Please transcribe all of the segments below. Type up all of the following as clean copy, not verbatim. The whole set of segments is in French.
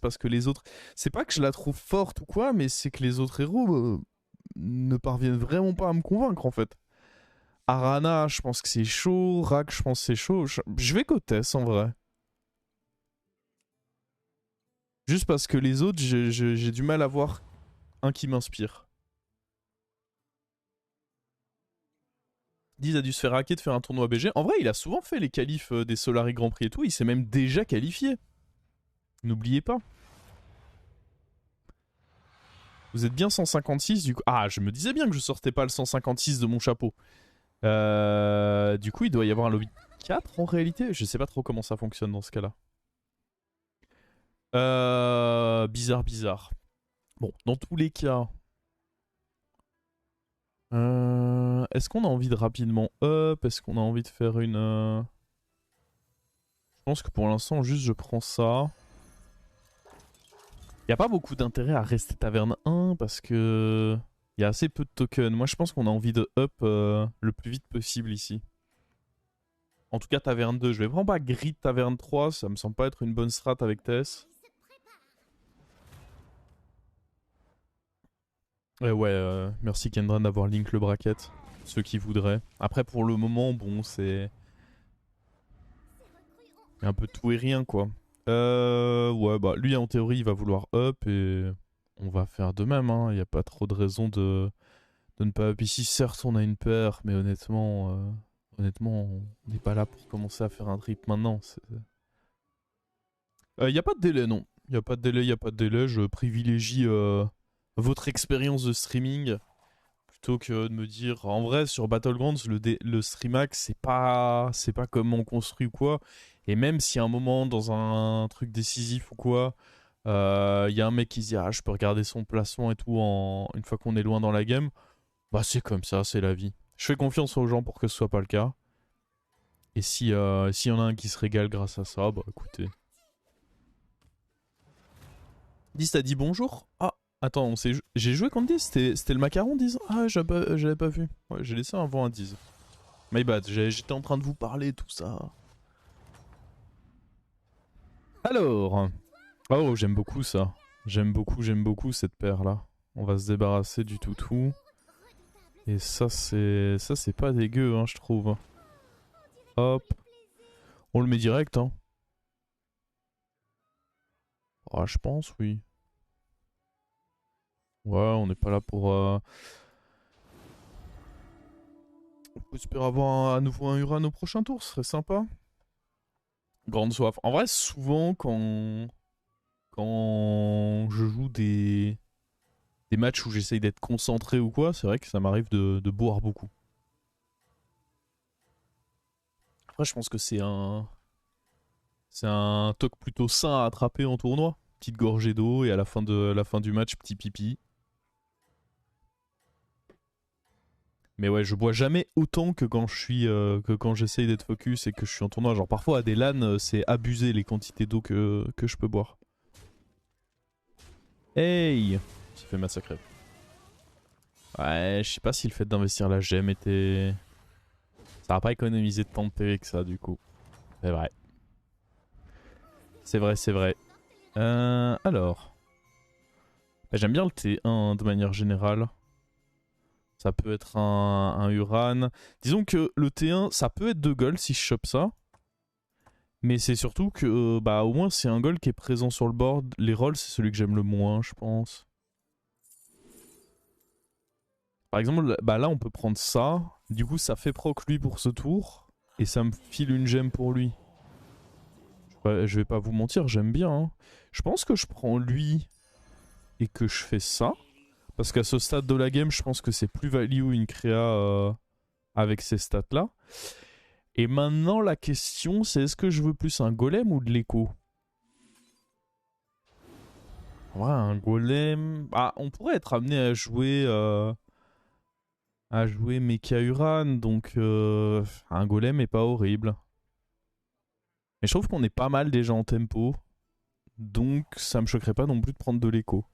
parce que les autres... C'est pas que je la trouve forte ou quoi, mais c'est que les autres héros ne parviennent vraiment pas à me convaincre en fait. Arana, je pense que c'est chaud. Rak, je pense que c'est chaud. Je vais Kotes en vrai. Juste parce que les autres, j'ai du mal à voir un qui m'inspire. Diz a dû se faire hacker de faire un tournoi BG. En vrai, il a souvent fait les qualifs des Solari Grand Prix et tout. Il s'est même déjà qualifié. N'oubliez pas. Vous êtes bien 156 du coup. Ah, je me disais bien que je sortais pas le 156 de mon chapeau. Du coup, il doit y avoir un lobby 4 en réalité. Je sais pas trop comment ça fonctionne dans ce cas-là. Bizarre, bizarre. Bon, dans tous les cas. Est-ce qu'on a envie de rapidement up? Est-ce qu'on a envie de faire une... Je pense que pour l'instant, juste je prends ça. Il n'y a pas beaucoup d'intérêt à rester taverne 1 parce que... Il y a assez peu de tokens. Moi, je pense qu'on a envie de up le plus vite possible ici. En tout cas, taverne 2. Je vais vraiment pas grid taverne 3. Ça me semble pas être une bonne strat avec Tess. Ouais, merci Kendra d'avoir link le bracket. Ceux qui voudraient. Après, pour le moment, bon, c'est un peu tout et rien, quoi. Ouais, bah, lui, en théorie, il va vouloir up et on va faire de même, hein. Il n'y a pas trop de raison de ne pas up ici. Certes, on a une paire, mais honnêtement, on n'est pas là pour commencer à faire un trip maintenant. Il n'y a pas de délai, non. Il n'y a pas de délai, il n'y a pas de délai. Je privilégie votre expérience de streaming plutôt que de me dire en vrai sur Battlegrounds le streamax c'est pas comment on construit ou quoi, et même si à un moment dans un truc décisif ou quoi il y a un mec qui se dit ah je peux regarder son placement et tout une fois qu'on est loin dans la game, bah c'est comme ça, c'est la vie. Je fais confiance aux gens pour que ce soit pas le cas, et si s'il y en a un qui se régale grâce à ça, bah écoutez. Dis, t'as dit bonjour? Ah, attends, j'ai joué contre 10, c'était le macaron 10. Ah, j'avais pas vu. Ouais, j'ai laissé un vent à 10. My bad, j'étais en train de vous parler, tout ça. Alors. Oh, j'aime beaucoup ça. J'aime beaucoup cette paire-là. On va se débarrasser du toutou. Et ça, c'est pas dégueu, hein, je trouve. Hop. On le met direct, hein. Ah, je pense, oui. Ouais, on n'est pas là pour... On espère avoir à nouveau un Uran au prochain tour, ce serait sympa. Grande soif. En vrai, souvent, quand je joue des matchs où j'essaye d'être concentré ou quoi, c'est vrai que ça m'arrive de boire beaucoup. Après, je pense que c'est un toc plutôt sain à attraper en tournoi. Petite gorgée d'eau et à la fin du match, petit pipi. Mais ouais, je bois jamais autant que quand j'essaye d'être focus et que je suis en tournoi. Genre parfois à des LAN, c'est abusé les quantités d'eau que je peux boire. Hey, ça fait massacrer. Ouais, je sais pas si le fait d'investir la gemme était... Ça va pas économiser tant de PV que ça du coup. C'est vrai. C'est vrai, c'est vrai. Alors. Bah, j'aime bien le T1 de manière générale. Ça peut être un Uran. Disons que le T1, ça peut être 2 gold si je chope ça. Mais c'est surtout que, bah, au moins, c'est un gold qui est présent sur le board. Les rolls, c'est celui que j'aime le moins, je pense. Par exemple, bah là, on peut prendre ça. Du coup, ça fait proc lui pour ce tour. Et ça me file une gemme pour lui. Ouais, je vais pas vous mentir, j'aime bien, hein. Je pense que je prends lui et que je fais ça. Parce qu'à ce stade de la game, je pense que c'est plus value une créa avec ces stats-là. Et maintenant, la question, c'est est-ce que je veux plus un golem ou de l'écho? Ouais, un golem... Ah, on pourrait être amené à jouer Mecha Uran, donc un golem est pas horrible. Mais je trouve qu'on est pas mal déjà en tempo, donc ça me choquerait pas non plus de prendre de l'écho.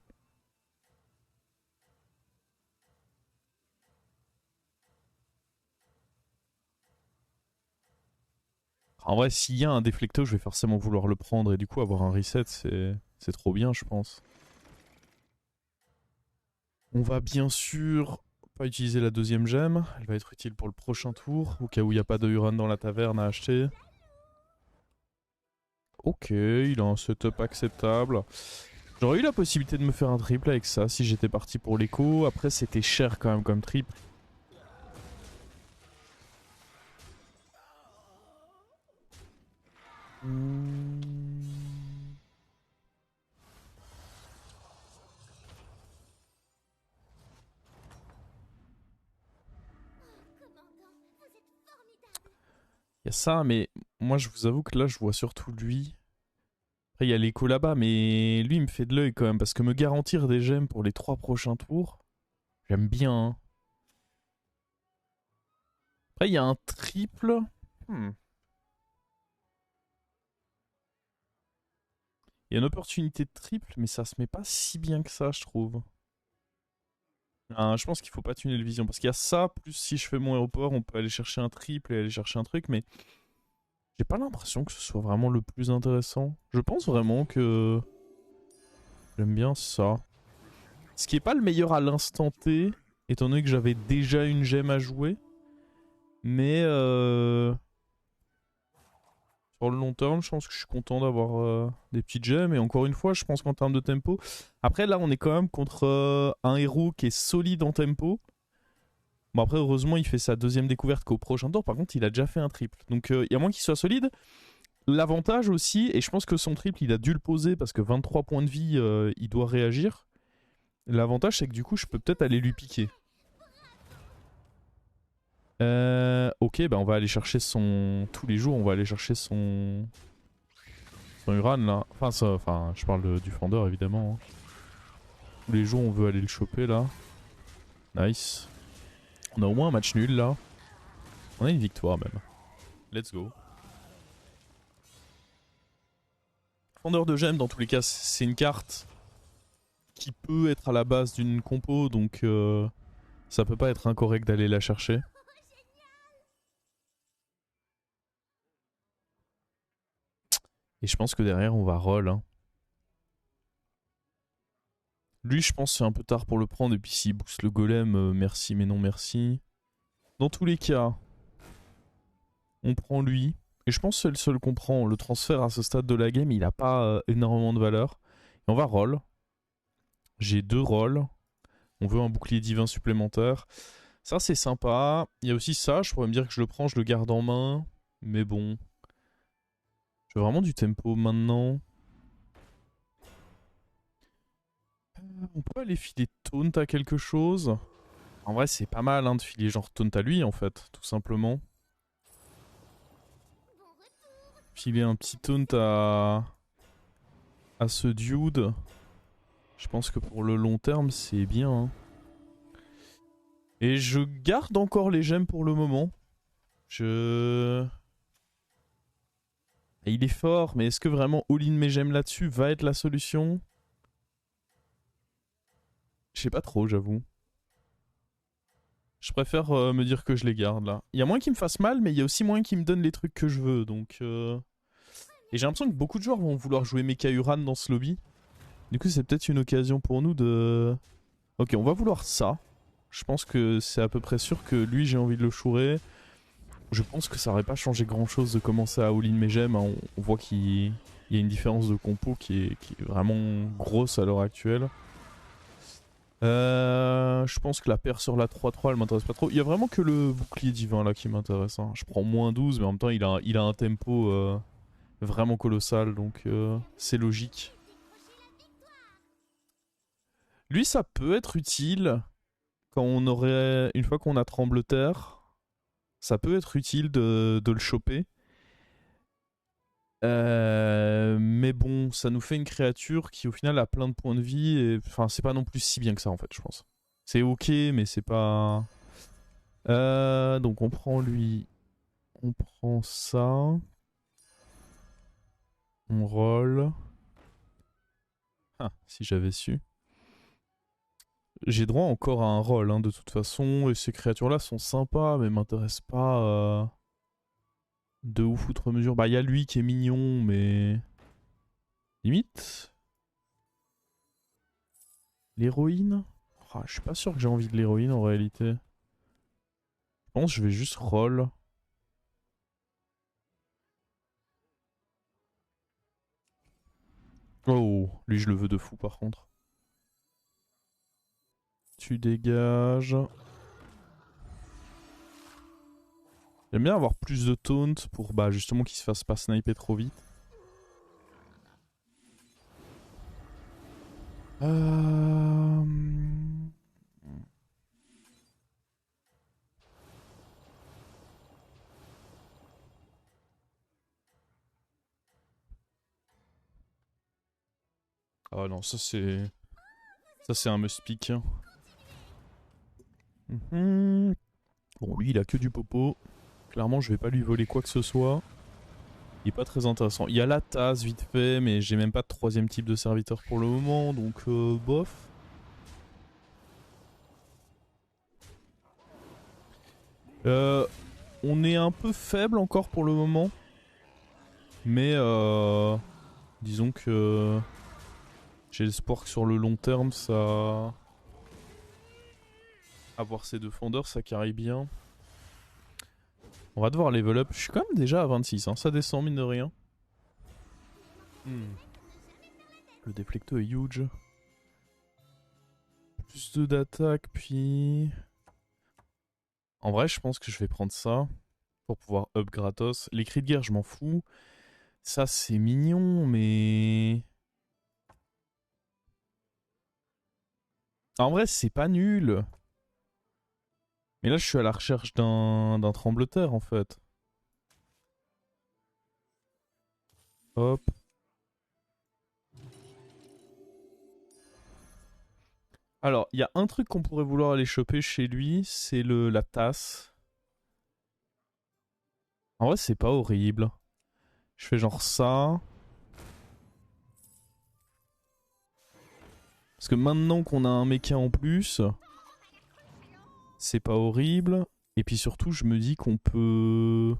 En vrai, s'il y a un déflecto, je vais forcément vouloir le prendre et du coup avoir un reset, c'est trop bien, je pense. On va bien sûr pas utiliser la deuxième gemme. Elle va être utile pour le prochain tour, au cas où il n'y a pas de Huron dans la taverne à acheter. Ok, il a un setup acceptable. J'aurais eu la possibilité de me faire un triple avec ça si j'étais parti pour l'écho. Après, c'était cher quand même comme triple. Il y a ça, mais moi je vous avoue que là je vois surtout lui. Après il y a l'écho là-bas, mais lui il me fait de l'œil quand même, parce que me garantir des gemmes pour les 3 prochains tours, j'aime bien. Hein. Après il y a un triple. Hmm. Il y a une opportunité de triple, mais ça se met pas si bien que ça, je trouve. Ah, je pense qu'il faut pas tuner le vision, parce qu'il y a ça, plus si je fais mon aéroport, on peut aller chercher un triple et aller chercher un truc, mais j'ai pas l'impression que ce soit vraiment le plus intéressant. Je pense vraiment que j'aime bien ça. Ce qui est pas le meilleur à l'instant T, étant donné que j'avais déjà une gemme à jouer. Mais sur le long terme, je pense que je suis content d'avoir des petites gemmes. Et encore une fois, je pense qu'en termes de tempo... Après, là, on est quand même contre un héros qui est solide en tempo. Bon, après, heureusement, il fait sa deuxième découverte qu'au prochain tour. Par contre, il a déjà fait un triple. Donc, il y a moins qu'il soit solide. L'avantage aussi, et je pense que son triple, il a dû le poser parce que 23 points de vie, il doit réagir. L'avantage, c'est que du coup, je peux peut-être aller lui piquer. Ok, bah on va aller chercher son... Tous les jours, on va aller chercher son... Son Uran, là. Enfin, je parle du Fender, évidemment. Hein. Tous les jours, on veut aller le choper, là. Nice. On a au moins un match nul, là. On a une victoire, même. Let's go. Fender de gemmes, dans tous les cas, c'est une carte qui peut être à la base d'une compo, donc ça peut pas être incorrect d'aller la chercher. Et je pense que derrière, on va roll. Hein. Lui, je pense que c'est un peu tard pour le prendre. Et puis s'il booste le golem, merci mais non merci. Dans tous les cas, on prend lui. Et je pense que c'est le seul qu'on prend. Le transfert à ce stade de la game, il n'a pas énormément de valeur. Et on va roll. J'ai 2 rolls. On veut un bouclier divin supplémentaire. Ça, c'est sympa. Il y a aussi ça. Je pourrais me dire que je le prends, je le garde en main. Mais bon. Je veux vraiment du tempo maintenant. On peut aller filer taunt à quelque chose. En vrai, c'est pas mal hein, de filer genre taunt à lui, en fait, tout simplement. Filer un petit taunt à ce dude. Je pense que pour le long terme, c'est bien. Hein. Et je garde encore les gemmes pour le moment. Et il est fort, mais est-ce que vraiment all-in mes gemmes là-dessus va être la solution? Je sais pas trop, j'avoue. Je préfère me dire que je les garde là. Il y a moins qui me fassent mal, mais il y a aussi moins qui me donnent les trucs que je veux. Donc, Et j'ai l'impression que beaucoup de joueurs vont vouloir jouer Mecha Uran dans ce lobby. Du coup, c'est peut-être une occasion pour nous de... Ok, on va vouloir ça. Je pense que c'est à peu près sûr que lui, j'ai envie de le chourer. Je pense que ça aurait pas changé grand-chose de commencer à all-in mes gemmes. Hein. On voit qu'il y a une différence de compo qui est vraiment grosse à l'heure actuelle. Je pense que la paire sur la 3-3 elle m'intéresse pas trop. Il y a vraiment que le bouclier divin là qui m'intéresse. Hein. Je prends moins 12 mais en même temps il a un tempo vraiment colossal donc c'est logique. Lui ça peut être utile quand on aurait... Une fois qu'on a Trembleterre, ça peut être utile de le choper. Mais bon, ça nous fait une créature qui au final a plein de points de vie. Et... Enfin, c'est pas non plus si bien que ça en fait, je pense. C'est ok, mais c'est pas... donc on prend lui. On prend ça. On roll. Ah, si j'avais su. J'ai droit encore à un roll, hein, de toute façon. Et ces créatures-là sont sympas, mais m'intéressent pas... De ouf outre mesure. Bah, il y a lui qui est mignon, mais. Limite. L'héroïne. Ah, je suis pas sûr que j'ai envie de l'héroïne en réalité. Je pense que je vais juste roll. Oh, lui je le veux de fou par contre. Tu dégages. J'aime bien avoir plus de taunt pour bah justement qu'il se fasse pas sniper trop vite. Euh... Ah non, ça c'est... Ça c'est un must pick. Mhm. Bon, lui il a que du popo. Clairement, je vais pas lui voler quoi que ce soit. Il est pas très intéressant. Il y a la tasse vite fait, mais j'ai même pas de troisième type de serviteur pour le moment, donc bof. Euh, on est un peu faible encore pour le moment, mais disons que j'ai l'espoir que sur le long terme, ça, avoir ces deux fondeurs, ça carry bien. On va devoir level up. Je suis quand même déjà à 26, hein. Ça descend mine de rien. Le déflecto est huge. Plus 2 d'attaque, puis... En vrai, je pense que je vais prendre ça pour pouvoir up gratos. Les cris de guerre, je m'en fous. Ça, c'est mignon, mais... En vrai, c'est pas nul. Mais là, je suis à la recherche d'un trembleteur, en fait. Hop. Alors, il y a un truc qu'on pourrait vouloir aller choper chez lui, c'est la tasse. En vrai, c'est pas horrible. Je fais genre ça. Parce que maintenant qu'on a un mecha en plus, c'est pas horrible. Et puis surtout, je me dis qu'on peut...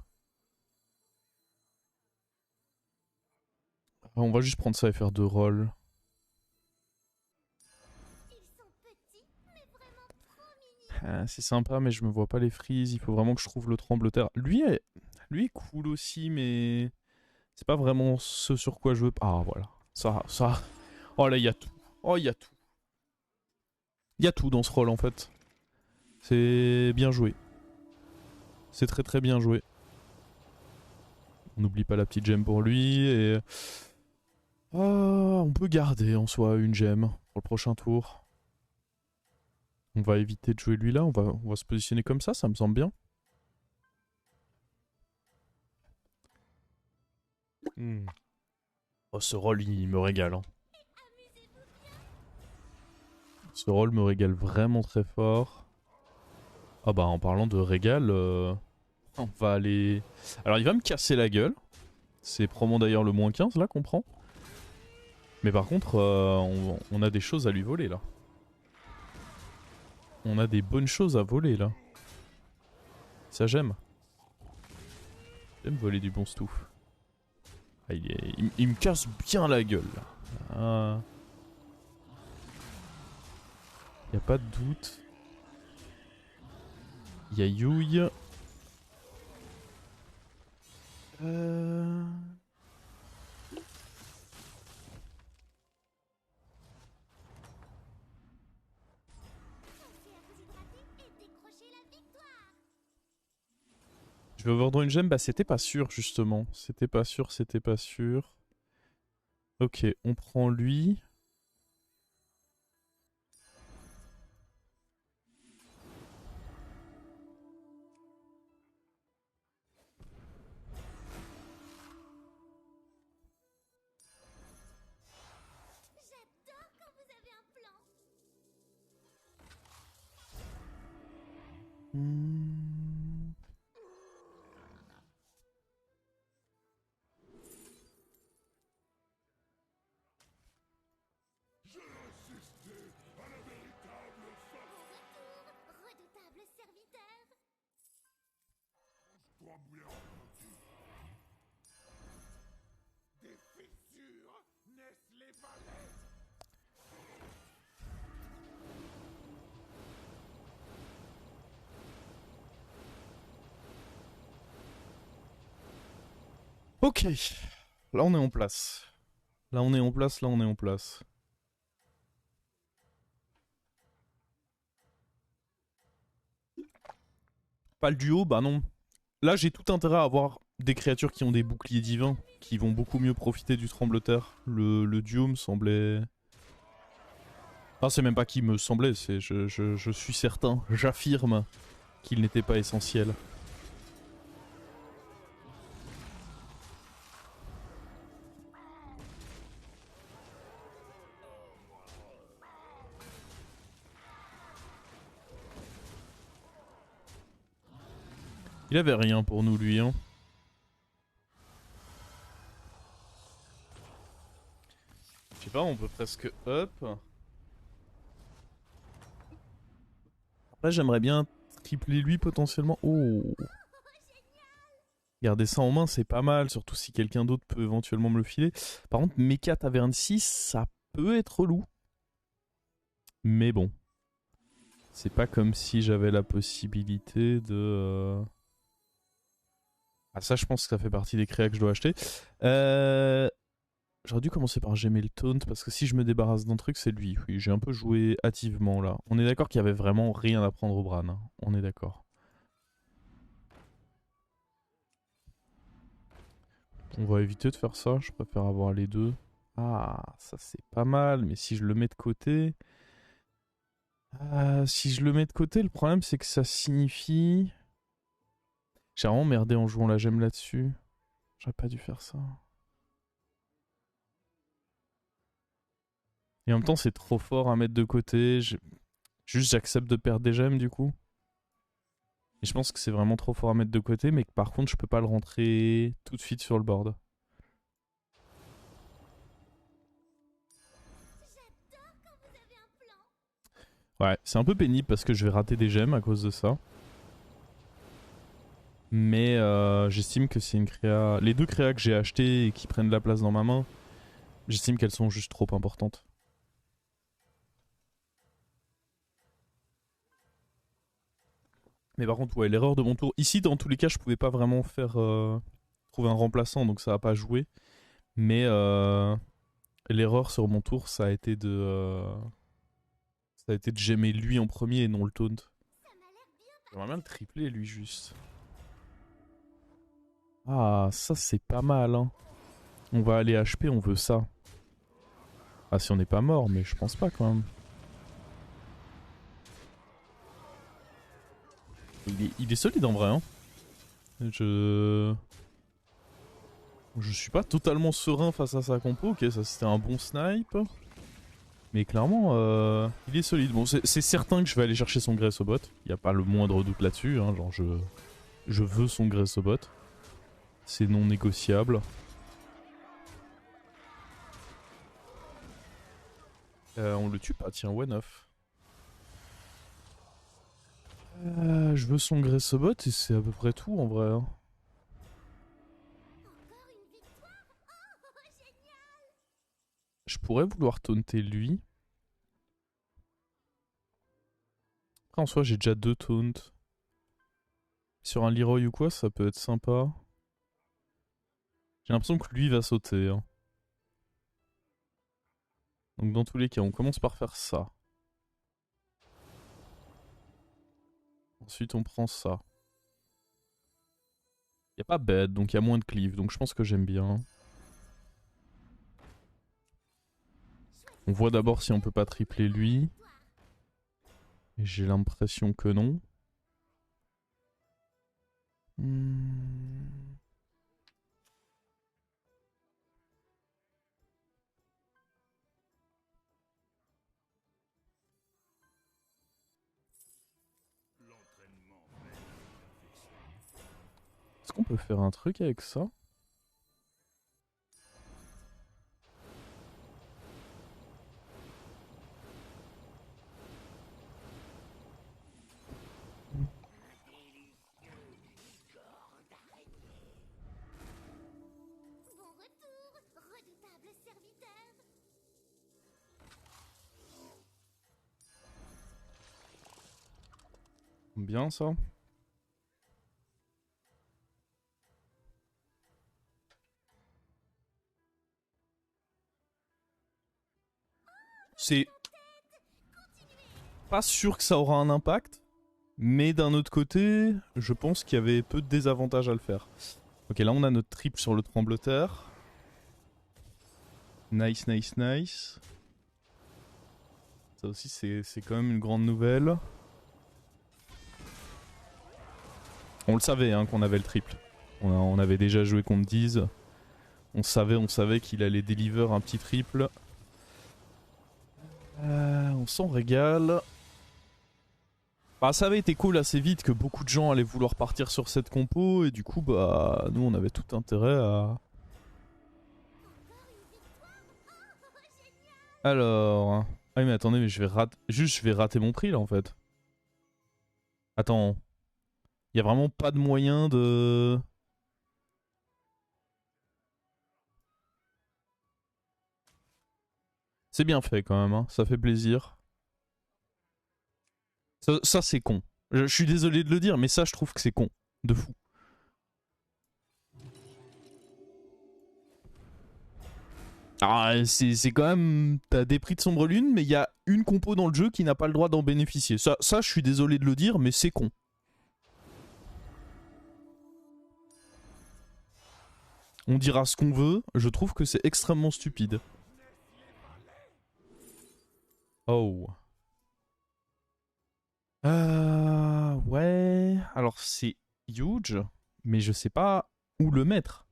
On va juste prendre ça et faire 2 rolls. Ah, c'est sympa, mais je me vois pas les freeze. Il faut vraiment que je trouve le trembleteur. Lui est cool aussi, mais c'est pas vraiment ce sur quoi je veux. Ah voilà, ça. Oh là, il y a tout. Oh, il y a tout. Il y a tout dans ce rôle en fait. C'est bien joué. C'est très très bien joué. On n'oublie pas la petite gemme pour lui et on peut garder en soi une gemme pour le prochain tour. On va éviter de jouer lui là. On va se positionner comme ça me semble bien. Oh, ce rôle, il me régale. Hein. Ce rôle me régale vraiment très fort. Ah bah en parlant de régal, on va aller... Alors il va me casser la gueule. C'est probablement d'ailleurs le -15 là qu'on prend. Mais par contre, on a des choses à lui voler là. On a des bonnes choses à voler là. Ça j'aime. J'aime voler du bon stouff. Ah, il me casse bien la gueule là. Ah. Y a pas de doute. Y a Youille. Euh... Je vais overdraw une gemme, bah c'était pas sûr justement. C'était pas sûr, c'était pas sûr. Ok, on prend lui. Hmm. Ok, là on est en place. Là on est en place, là on est en place. Pas le duo, bah non. Là j'ai tout intérêt à avoir des créatures qui ont des boucliers divins, qui vont beaucoup mieux profiter du trembleteur. Le duo me semblait... Ah c'est même pas qui me semblait, c'est je suis certain, j'affirme qu'il n'était pas essentiel. Il avait rien pour nous lui, hein. Je sais pas, on peut presque up. Après j'aimerais bien tripler lui potentiellement. Oh, garder ça en main c'est pas mal, surtout si quelqu'un d'autre peut éventuellement me le filer. Par contre Mecha Taverne 6 ça peut être relou. Mais bon. C'est pas comme si j'avais la possibilité de... Ah ça je pense que ça fait partie des créas que je dois acheter. J'aurais dû commencer par gemmer le taunt parce que si je me débarrasse d'un truc c'est lui. Oui j'ai un peu joué hâtivement là. On est d'accord qu'il y avait vraiment rien à prendre au Bran. Hein. On est d'accord. On va éviter de faire ça. Je préfère avoir les deux. Ah ça c'est pas mal. Mais si je le mets de côté... si je le mets de côté le problème c'est que ça signifie... J'ai vraiment merdé en jouant la gemme là-dessus. J'aurais pas dû faire ça. Et en même temps, c'est trop fort à mettre de côté. Juste, j'accepte de perdre des gemmes du coup. Et je pense que c'est vraiment trop fort à mettre de côté, mais que par contre, je peux pas le rentrer tout de suite sur le board. Ouais, c'est un peu pénible parce que je vais rater des gemmes à cause de ça. Mais j'estime que c'est une créa. Les deux créas que j'ai achetées et qui prennent de la place dans ma main, j'estime qu'elles sont juste trop importantes. Mais par contre, ouais, l'erreur de mon tour. Ici, dans tous les cas, je pouvais pas vraiment faire. Trouver un remplaçant, donc ça a pas joué. Mais l'erreur sur mon tour, ça a été de gemmer lui en premier et non le taunt. J'aimerais bien le tripler lui juste. Ah, ça c'est pas mal hein. On va aller HP, on veut ça. Ah si on n'est pas mort, mais je pense pas quand même. Il est solide en vrai hein. Je... Je suis pas totalement serein face à sa compo. Ok, ça c'était un bon snipe. Mais clairement, il est solide. Bon, c'est certain que je vais aller chercher son graisse au bot. Il y a pas le moindre doute là-dessus. Hein. Genre, je veux son graisse au bot. C'est non négociable. On le tue pas, tiens, one off. Je veux son graisse au bot et c'est à peu près tout en vrai. Hein. Je pourrais vouloir taunter lui. Après en soi j'ai déjà deux taunts. Sur un Leroy ou quoi ça peut être sympa. J'ai l'impression que lui va sauter. Hein. Donc dans tous les cas on commence par faire ça. Ensuite on prend ça. Y a pas bête donc il y a moins de cleave donc je pense que j'aime bien. On voit d'abord si on peut pas tripler lui. Et j'ai l'impression que non. Hmm. Est-ce qu'on peut faire un truc avec ça? Bien ça. C'est pas sûr que ça aura un impact, mais d'un autre côté, je pense qu'il y avait peu de désavantages à le faire. Ok, là on a notre triple sur le trembloteur. Nice, nice, nice. Ça aussi c'est quand même une grande nouvelle. On le savait hein, qu'on avait le triple. On avait déjà joué contre Diz. On savait qu'il allait deliver un petit triple. On s'en régale. Bah, ça avait été cool assez vite que beaucoup de gens allaient vouloir partir sur cette compo et du coup bah nous on avait tout intérêt à... Alors... Ah mais attendez mais je vais rater mon prix là en fait. Attends. Il y a vraiment pas de moyen de... C'est bien fait quand même hein, ça fait plaisir. Ça c'est con. Je suis désolé de le dire mais ça je trouve que c'est con. De fou. Ah, c'est quand même... T'as des prix de sombre lune, mais il y a une compo dans le jeu qui n'a pas le droit d'en bénéficier. Ça, je suis désolé de le dire, mais c'est con. On dira ce qu'on veut, je trouve que c'est extrêmement stupide. Oh. Ouais... Alors c'est huge, mais je sais pas où le mettre.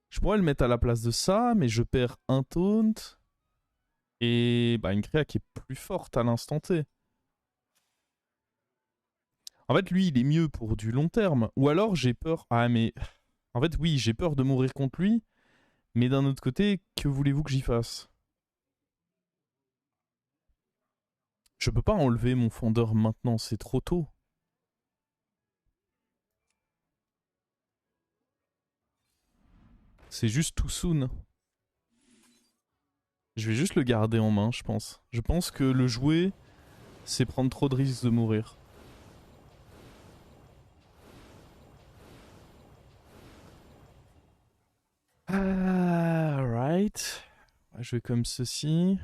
Je pourrais le mettre à la place de ça, mais je perds un taunt. Et bah une créa qui est plus forte à l'instant T. En fait, lui, il est mieux pour du long terme. Ou alors, j'ai peur... Ah, mais... En fait, oui, j'ai peur de mourir contre lui. Mais d'un autre côté, que voulez-vous que j'y fasse? Je peux pas enlever mon fondeur maintenant, c'est trop tôt. C'est juste too soon. Je vais juste le garder en main, je pense. Je pense que le jouer, c'est prendre trop de risques de mourir. Alright. On va jouer comme ceci.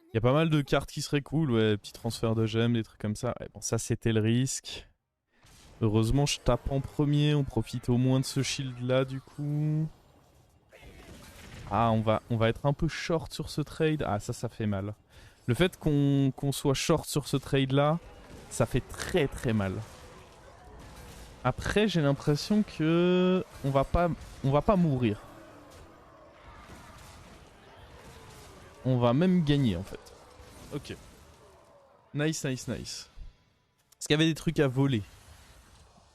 Il y a pas mal de cartes qui seraient cool, ouais, petit transfert de gemmes, des trucs comme ça. Ouais, bon, ça c'était le risque. Heureusement, je tape en premier, on profite au moins de ce shield là du coup. Ah, on va être un peu short sur ce trade. Ah, ça fait mal. Le fait qu'on soit short sur ce trade là, ça fait très très mal. Après, j'ai l'impression que on va pas mourir. On va même gagner en fait. Ok. Nice, nice, nice. Est-ce qu'il y avait des trucs à voler?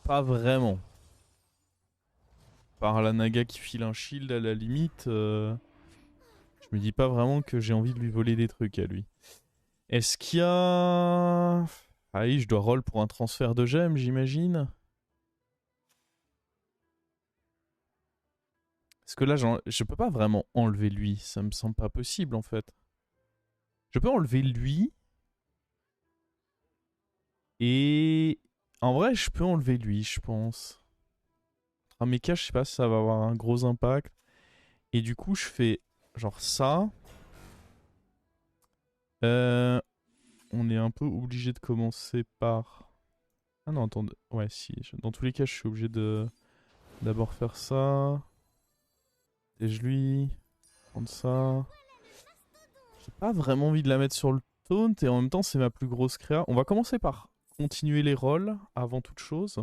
Pas vraiment. Par la Naga qui file un shield à la limite, je me dis pas vraiment que j'ai envie de lui voler des trucs à lui. Est-ce qu'il y a... Ah oui, je dois roll pour un transfert de gemmes, j'imagine. Parce que là, je peux pas vraiment enlever lui. Ça me semble pas possible, en fait. Je peux enlever lui. Et... En vrai, je peux enlever lui, je pense. Trameka, je sais pas si ça va avoir un gros impact. Et du coup, je fais genre ça. On est un peu obligé de commencer par... Ah non, attendez. Ouais, si. Dans tous les cas, je suis obligé de d'abord faire ça. Et je lui... Prendre ça. J'ai pas vraiment envie de la mettre sur le taunt et en même temps c'est ma plus grosse créa. On va commencer par continuer les rolls avant toute chose.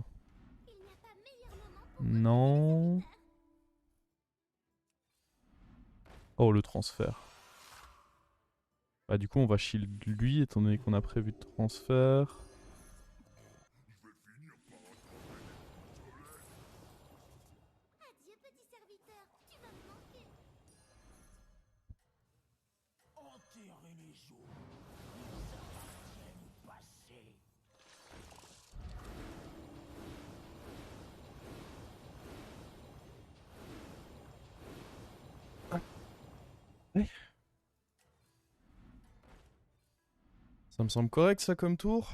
Non. Oh le transfert. Bah du coup on va shield lui étant donné qu'on a prévu de transfert. Ouais. Ça me semble correct ça comme tour.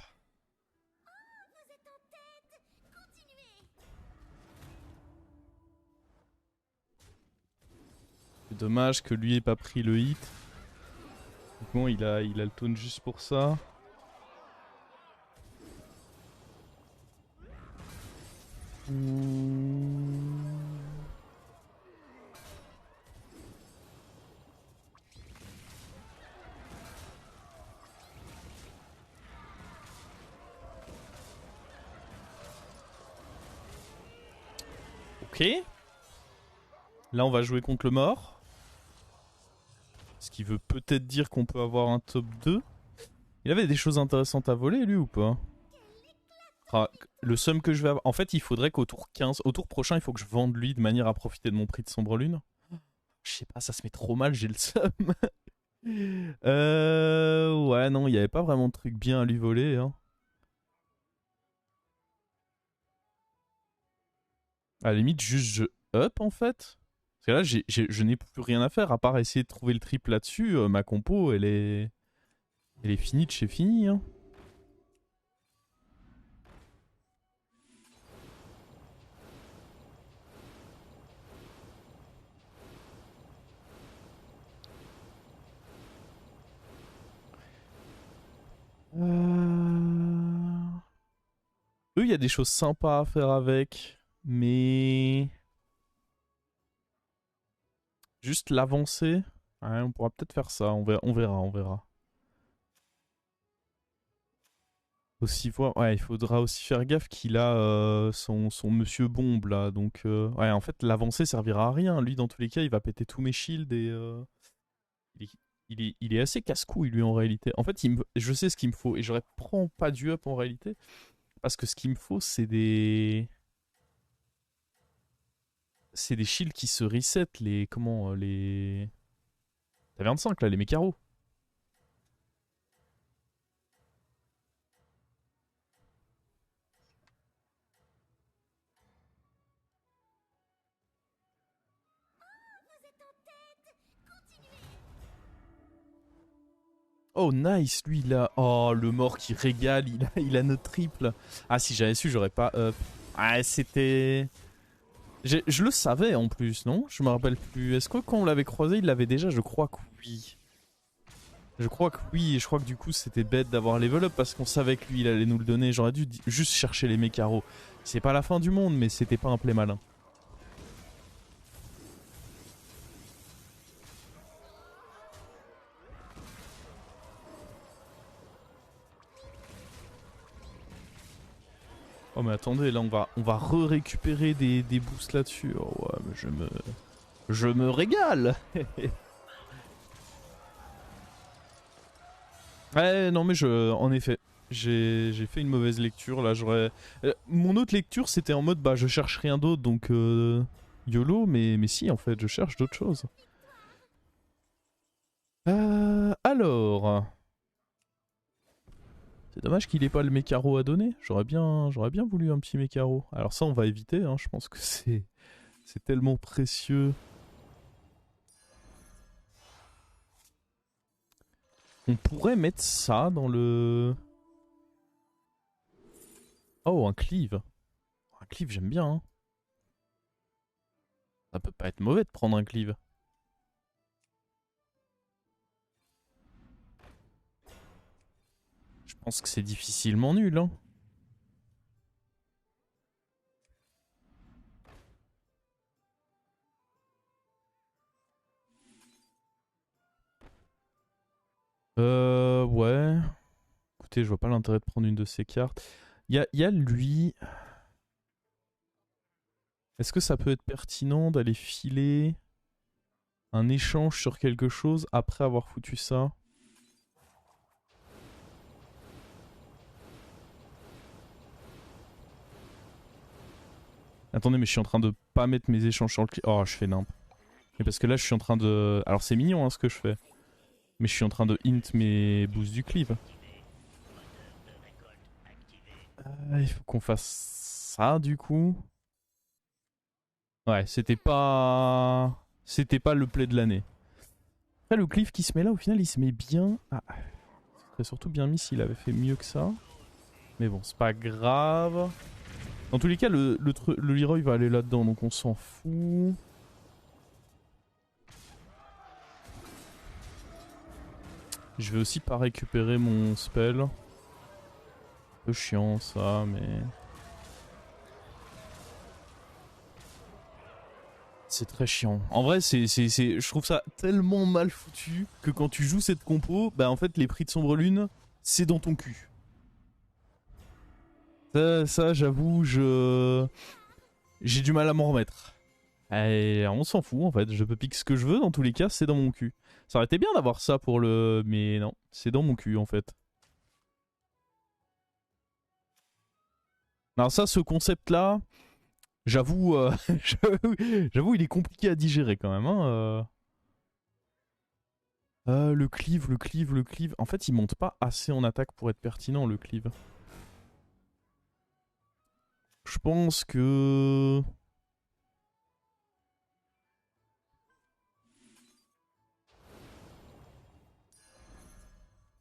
C'est dommage que lui ait pas pris le hit. Bon, il a le taunt juste pour ça. Ok. Là, on va jouer contre le mort. Ce qui veut peut-être dire qu'on peut avoir un top 2. Il avait des choses intéressantes à voler, lui, ou pas? Ah, le sum que je vais avoir... En fait, il faudrait qu'au tour 15... Au tour prochain, il faut que je vende lui de manière à profiter de mon prix de Sombre Lune. Je sais pas, ça se met trop mal, j'ai le sum. Ouais, non, il n'y avait pas vraiment de truc bien à lui voler. Hein. À la limite, juste je up, en fait. Parce que là, je n'ai plus rien à faire, à part essayer de trouver le triple là-dessus. Ma compo, elle est... Elle est finie de chez fini, hein. Eux, il y a des choses sympas à faire avec, mais... Juste l'avancer. Ouais, on pourra peut-être faire ça, on verra. Aussi voir... Ouais, il faudra aussi faire gaffe qu'il a son monsieur bombe là, donc... Ouais, en fait, l'avancer servira à rien. Lui, dans tous les cas, il va péter tous mes shields et... Il est, il est assez casse-couille, lui, en réalité. En fait, je sais ce qu'il me faut, et je reprends pas du up en réalité, parce que ce qu'il me faut, c'est des... C'est des shields qui se reset, les... Comment les... T'as 25 là, les mécaros. Oh nice, lui il a... Oh le mort qui régale, il a notre triple. Ah si j'avais su, j'aurais pas up. Ah c'était... Je le savais en plus, non? Je me rappelle plus. Est-ce que quand on l'avait croisé, il l'avait déjà? Je crois que oui. Je crois que oui, et je crois que du coup c'était bête d'avoir level up parce qu'on savait que lui il allait nous le donner. J'aurais dû juste chercher les mécaros. C'est pas la fin du monde, mais c'était pas un play malin. Oh mais attendez, là on va récupérer des boosts là-dessus. Oh ouais, mais je me régale. Ouais, non mais en effet, j'ai fait une mauvaise lecture là. Mon autre lecture c'était en mode bah je cherche rien d'autre donc YOLO, mais si en fait je cherche d'autres choses. Alors, c'est dommage qu'il ait pas le mécaro à donner. J'aurais bien voulu un petit mécaro. Alors ça on va éviter. Hein. Je pense que c'est tellement précieux. On pourrait mettre ça dans le... Oh, un cleave. Un cleave, j'aime bien. Hein. Ça peut pas être mauvais de prendre un cleave. Je pense que c'est difficilement nul. Hein. Ouais. Écoutez, je vois pas l'intérêt de prendre une de ces cartes. Y a lui... Est-ce que ça peut être pertinent d'aller filer un échange sur quelque chose après avoir foutu ça? Attendez, mais je suis en train de pas mettre mes échanges sur le... Oh, je fais nimp. Mais parce que là, je suis en train de... Alors, c'est mignon hein, ce que je fais. Mais je suis en train de hint mes boosts du cleave. Il faut qu'on fasse ça du coup. Ouais, c'était pas... C'était pas le play de l'année. Après, le cleave qui se met là, au final, il se met bien. Ah. serait surtout bien mis s'il avait fait mieux que ça. Mais bon, c'est pas grave. Dans tous les cas, le Leroy va aller là-dedans, donc on s'en fout. Je vais aussi pas récupérer mon spell. Un peu chiant ça, mais... C'est très chiant. En vrai, je trouve ça tellement mal foutu que quand tu joues cette compo, bah en fait les prix de Sombre Lune, c'est dans ton cul. Ça j'avoue, j'ai du mal à m'en remettre. Et on s'en fout en fait, je peux piquer ce que je veux, dans tous les cas, c'est dans mon cul. Ça aurait été bien d'avoir ça pour le... Mais non, c'est dans mon cul en fait. Alors ça, ce concept-là, j'avoue, j'avoue, il est compliqué à digérer quand même. Hein, le cleave, le cleave, le cleave. En fait, il monte pas assez en attaque pour être pertinent, le cleave. Je pense que...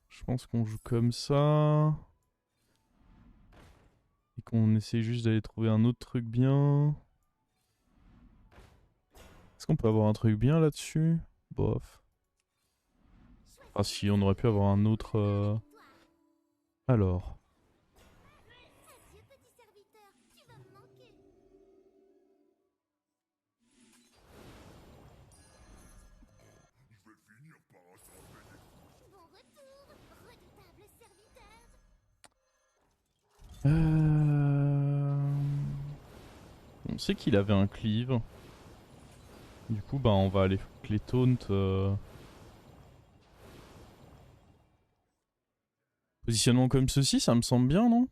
Je pense qu'on joue comme ça. Et qu'on essaie juste d'aller trouver un autre truc bien. Est-ce qu'on peut avoir un truc bien là-dessus? Bof. Ah si, on aurait pu avoir un autre... Alors... On sait qu'il avait un cleave. Du coup, bah, on va aller foutre les taunts. Positionnement comme ceci, ça me semble bien, non?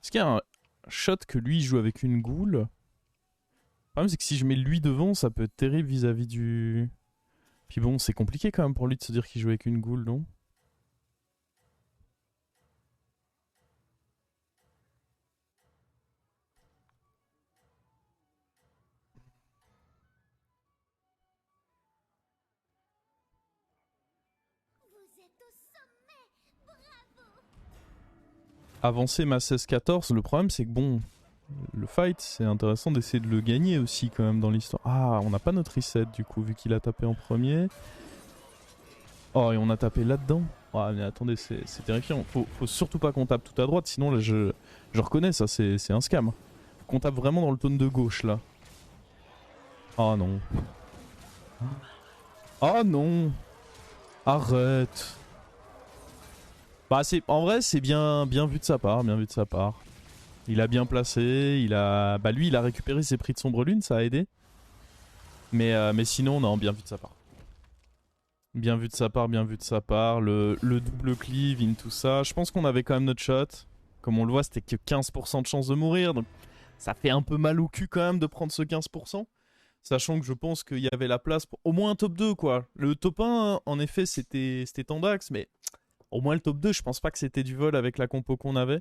Est-ce qu'il y a un shot que lui joue avec une goule? Le problème, c'est que si je mets lui devant, ça peut être terrible vis-à-vis du... Puis bon, c'est compliqué quand même pour lui de se dire qu'il joue avec une goule, non? Avancer ma 16-14, le problème c'est que bon, le fight c'est intéressant d'essayer de le gagner aussi quand même dans l'histoire. Ah, on n'a pas notre reset du coup vu qu'il a tapé en premier. Oh, et on a tapé là-dedans. Ah mais attendez, c'est terrifiant. Faut surtout pas qu'on tape tout à droite, sinon là je reconnais ça, c'est un scam. Faut qu'on tape vraiment dans le taunt de gauche là. Oh non. Oh non. Arrête. Bah en vrai c'est bien vu de sa part, bien vu de sa part. Il a bien placé, bah lui il a récupéré ses prix de Sombre Lune, ça a aidé. Mais sinon non, bien vu de sa part. Bien vu de sa part, bien vu de sa part. Le double cleave in tout ça. Je pense qu'on avait quand même notre shot. Comme on le voit, c'était que 15% de chance de mourir. Donc ça fait un peu mal au cul quand même de prendre ce 15%. Sachant que je pense qu'il y avait la place pour au moins un top 2 quoi. Le top 1, en effet, c'était Tandax, mais au moins le top 2, je pense pas que c'était du vol avec la compo qu'on avait.